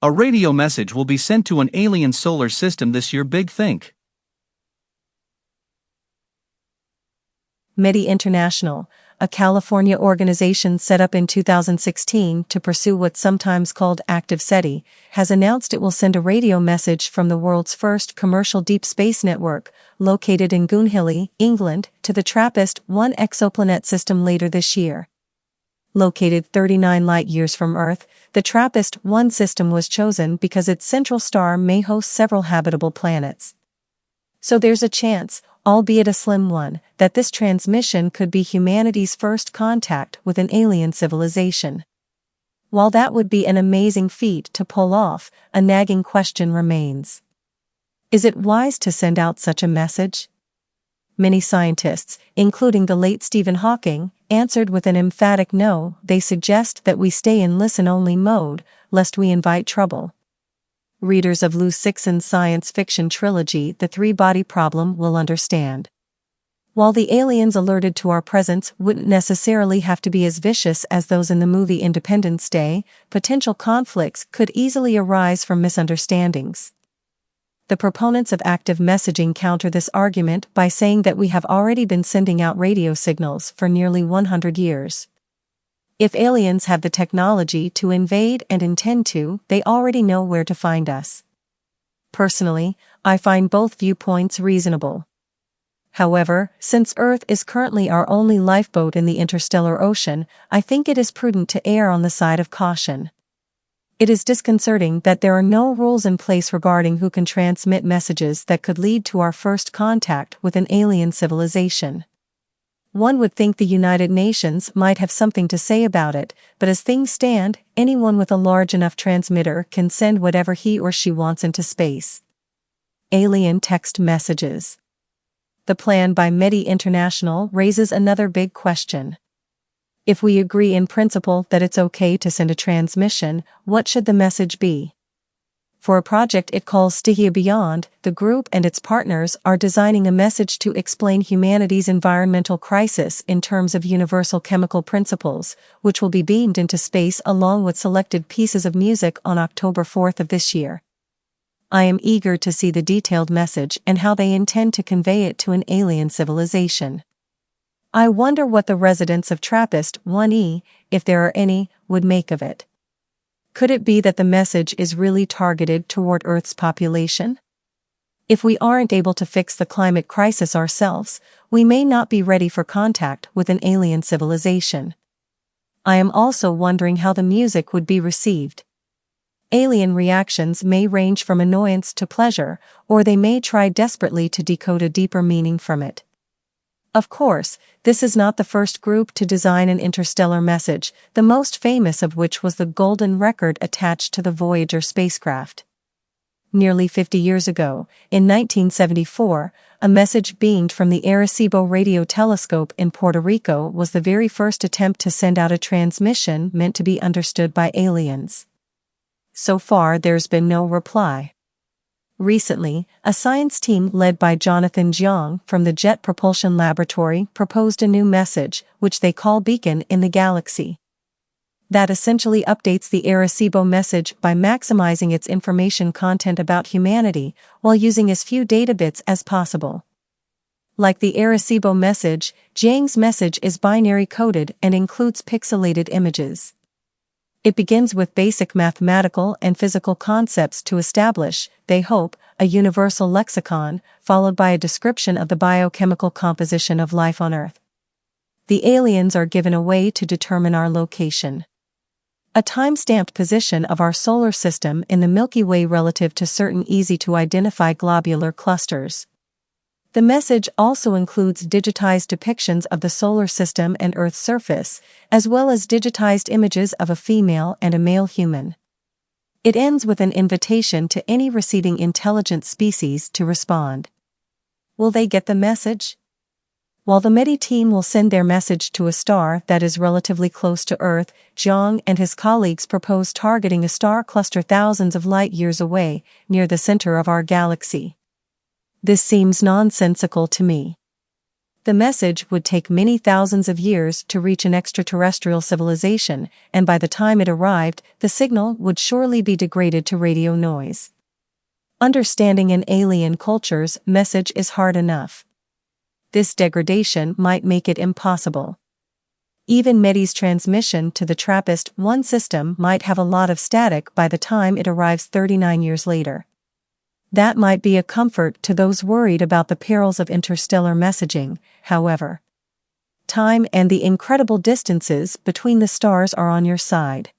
A radio message will be sent to an alien solar system this year. Big think. METI International, a California organization set up in 2016 to pursue what's sometimes called active SETI, has announced it will send a radio message from the world's first commercial deep space network, located in Goonhilly, England, to the TRAPPIST-1 exoplanet system later this year. Located 39 light-years from Earth, the TRAPPIST-1 system was chosen because its central star may host several habitable planets. So there's a chance, albeit a slim one, that this transmission could be humanity's first contact with an alien civilization. While that would be an amazing feat to pull off, a nagging question remains. Is it wise to send out such a message? Many scientists, including the late Stephen Hawking, answered with an emphatic no. They suggest that we stay in listen-only mode, lest we invite trouble. Readers of Lou Sixon's science fiction trilogy The Three-Body Problem will understand. While the aliens alerted to our presence wouldn't necessarily have to be as vicious as those in the movie Independence Day, potential conflicts could easily arise from misunderstandings. The proponents of active messaging counter this argument by saying that we have already been sending out radio signals for nearly 100 years. If aliens have the technology to invade and intend to, they already know where to find us. Personally, I find both viewpoints reasonable. However, since Earth is currently our only lifeboat in the interstellar ocean, I think it is prudent to err on the side of caution. It is disconcerting that there are no rules in place regarding who can transmit messages that could lead to our first contact with an alien civilization. One would think the United Nations might have something to say about it, but as things stand, anyone with a large enough transmitter can send whatever he or she wants into space. Alien text messages. The plan by METI International raises another big question. If we agree in principle that it's okay to send a transmission, what should the message be? For a project it calls Stihia Beyond, the group and its partners are designing a message to explain humanity's environmental crisis in terms of universal chemical principles, which will be beamed into space along with selected pieces of music on October 4th of this year. I am eager to see the detailed message and how they intend to convey it to an alien civilization. I wonder what the residents of TRAPPIST-1e, if there are any, would make of it. Could it be that the message is really targeted toward Earth's population? If we aren't able to fix the climate crisis ourselves, we may not be ready for contact with an alien civilization. I am also wondering how the music would be received. Alien reactions may range from annoyance to pleasure, or they may try desperately to decode a deeper meaning from it. Of course, this is not the first group to design an interstellar message, the most famous of which was the golden record attached to the Voyager spacecraft. Nearly 50 years ago, in 1974, a message beamed from the Arecibo radio telescope in Puerto Rico was the very first attempt to send out a transmission meant to be understood by aliens. So far there's been no reply. Recently, a science team led by Jonathan Jiang from the Jet Propulsion Laboratory proposed a new message, which they call Beacon in the Galaxy. That essentially updates the Arecibo message by maximizing its information content about humanity, while using as few data bits as possible. Like the Arecibo message, Jiang's message is binary coded and includes pixelated images. It begins with basic mathematical and physical concepts to establish, they hope, a universal lexicon, followed by a description of the biochemical composition of life on Earth. The aliens are given a way to determine our location. A time-stamped position of our solar system in the Milky Way relative to certain easy-to-identify globular clusters. The message also includes digitized depictions of the solar system and Earth's surface, as well as digitized images of a female and a male human. It ends with an invitation to any receiving intelligent species to respond. Will they get the message? While the METI team will send their message to a star that is relatively close to Earth, Jiang and his colleagues propose targeting a star cluster thousands of light-years away, near the center of our galaxy. This seems nonsensical to me. The message would take many thousands of years to reach an extraterrestrial civilization, and by the time it arrived, the signal would surely be degraded to radio noise. Understanding an alien culture's message is hard enough. This degradation might make it impossible. Even METI's transmission to the TRAPPIST-1 system might have a lot of static by the time it arrives 39 years later. That might be a comfort to those worried about the perils of interstellar messaging, however. Time and the incredible distances between the stars are on your side.